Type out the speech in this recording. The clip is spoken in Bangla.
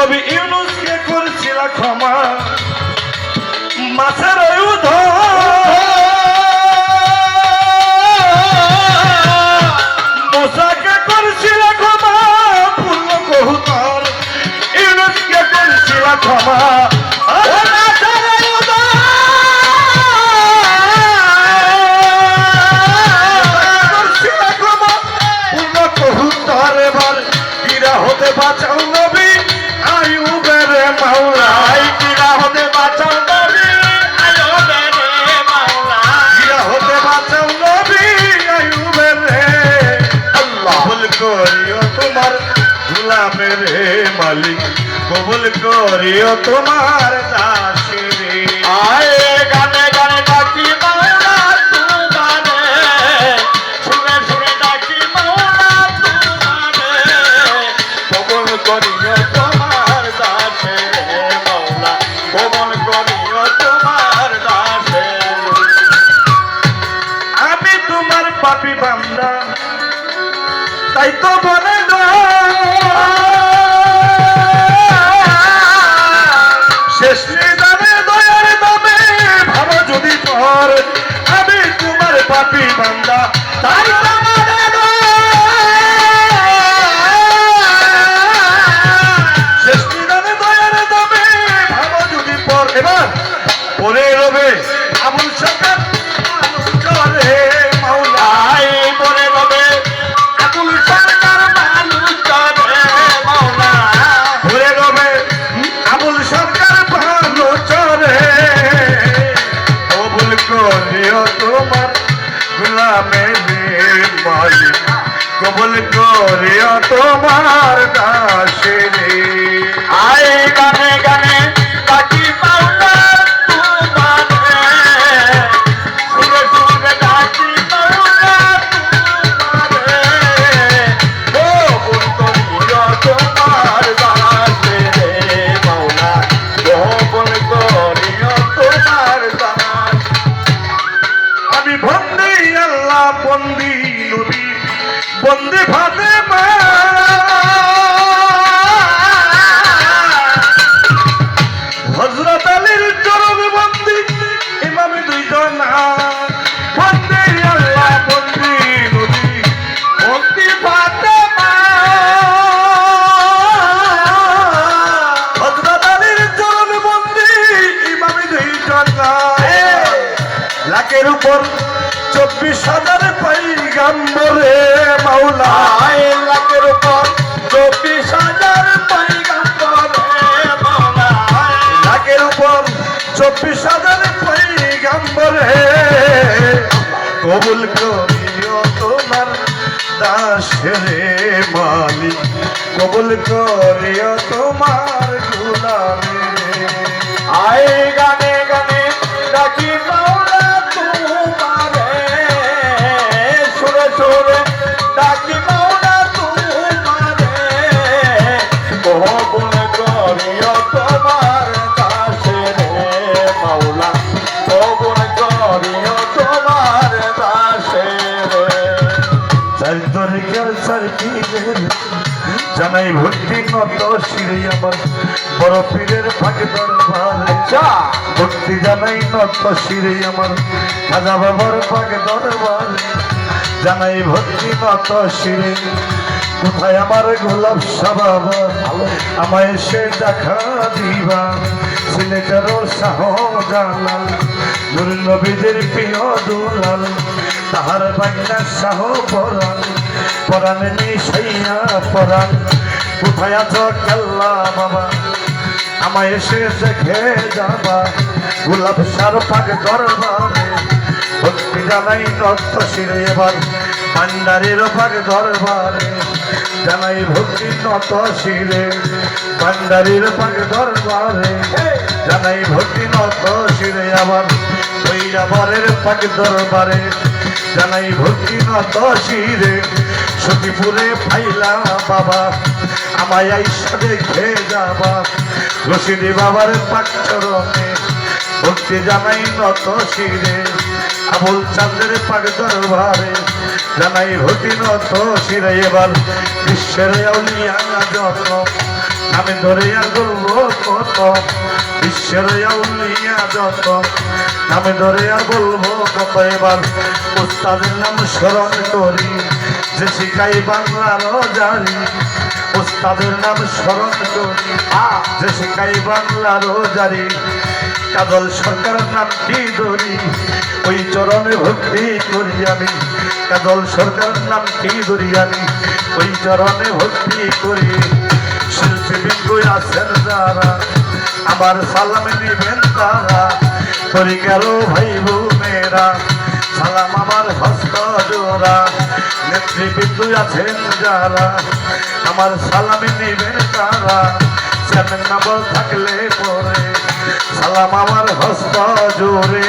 নবী ইউনূসকে করেছিল ক্ষমা মাছের উদ্ধার মুসাকে করেছিল ক্ষমা পূর্ণ কহুতার ইউনূসকে করেছিল ক্ষমা হতে বাঁচাও নবী আইয়ুবের মাওলা কিরা হতে বাঁচাও নবী আইয়ুবের মাওলা কিরা হতে বাঁচাও নবী আইয়ুবের আল্লাহ কবুল করিও তোমার গোলামের মালিক কবুল করিও তোমার দাসের আয় গানে গানে ডাকি মাওলা তোমারে সুরে সুরে ডাকি মাওলা কবুল করিও তোমার দাসে মাওলা কবুল করিও তোমার দাসে আমি তোমার পাপী বান্দা তাই তো বলে শেষ নিদানে দয়ার দামে ভালো যদি পর আমি তোমার পাপী বান্দা তাই তো এবার পরে রবে আবুল সরকার চলে মাওলাই পরে রবে আবুল সরকার মানুষ চলে মাওলা পরে রবে আবুল সরকার ভালো চলে কবুল করিও তোমার গোলামের মালিক কবুল করিও তোমার দাসের আয় গানে গানে ডাকি বন্দি নবী বন্দি ফাতেমা হযরত আলীর চরণ বন্দি ইমামে দুইজন বন্দি আল্লাহ বন্দি নবী বন্দি ফাতেমা হযরত আলীর চরণ বন্দি ইমামে দুইজন লাখের উপর 24,000 পয়গম্বরে মাওলা লাখের উপর 24,000 পয়গম্বরে মাওলা লাখের উপর 24,000 পয়গম্বরে কবুল করিও তোমার দাসের মালিক কবুল করিও তোমার গোলামের আয় গানে গানে ডাকি মাওলা ডাকি মাওলা তোমারে কবুল করিও তোমার দাসের মাওলা কবুল করিও তোমার দাসের চারিতরিকার চারিদিকের জানাই ভক্তি নত শিরে আমার বড় পীরের ফাঁকে দরবারে ভক্তি জানাই নত শিরে আমার খাজা বাবার ফাঁকে দরবারে জানাই ভক্তি নত শিরে কোথায় আমার গোলাপ সাবাব আমায় সে দেখা দিবা সিলেটের শাহজালাল নূর নবীদের প্রিয় দুলাল তাহার বাংলা শাহ পরাণ পরাণ নিশাইয়া পরাণ কোথায় আছো কেল্লা বাবা আমায় এসে দেখে যাবা গোলাপ সার পাক দরবারে ভক্তি জানাই নত শিরে এবার ভান্ডারের পাক দরবারে জানাই ভক্তি নত শিরে ভান্ডারের পাক দরবারে জানাই ভক্তি নত শিরে আবার ভৈরবরের পাক দরবারে জানাই ভক্তি নত শিরে সখীপুরে ফাইলা বাবা আমায় আইসা দেখে যাবা রশিদি বাবার পাক চরণে ভক্তি জানাই নত শিরে আবুল চাঁদের পাক দরবারে জানাই ভক্তি নত শিরে এবার বিশ্বের আউলিয়া যত আমি ধরে আর বলবো কত বিশ্বের আউলিয়া যত আমি ধরে আর বলবো কত এবার উস্তাদের নাম স্মরণ করি যে শিখাই বাংলার জারি উস্তাদের নাম স্মরণ করি যে শিখাই বাংলার জারি কাজল সরকারের নামটি ধরি ওই চরণে ভক্তি করি আমি কাজল সরকারের নামটি ধরি আমি ওই চরণে ভক্তি করি শিল্পী বিন্দু আছেন যারা আমার সালাম নিবেন তারা করি গেল ভাই বোনেরা সালাম আমার হস্ত জোড়া নেতৃবৃন্দু আছেন যারা আমার সালাম নিবেন তারা চেনেন না বল থাকলে পরে সালাম আমার হস্ত জোরে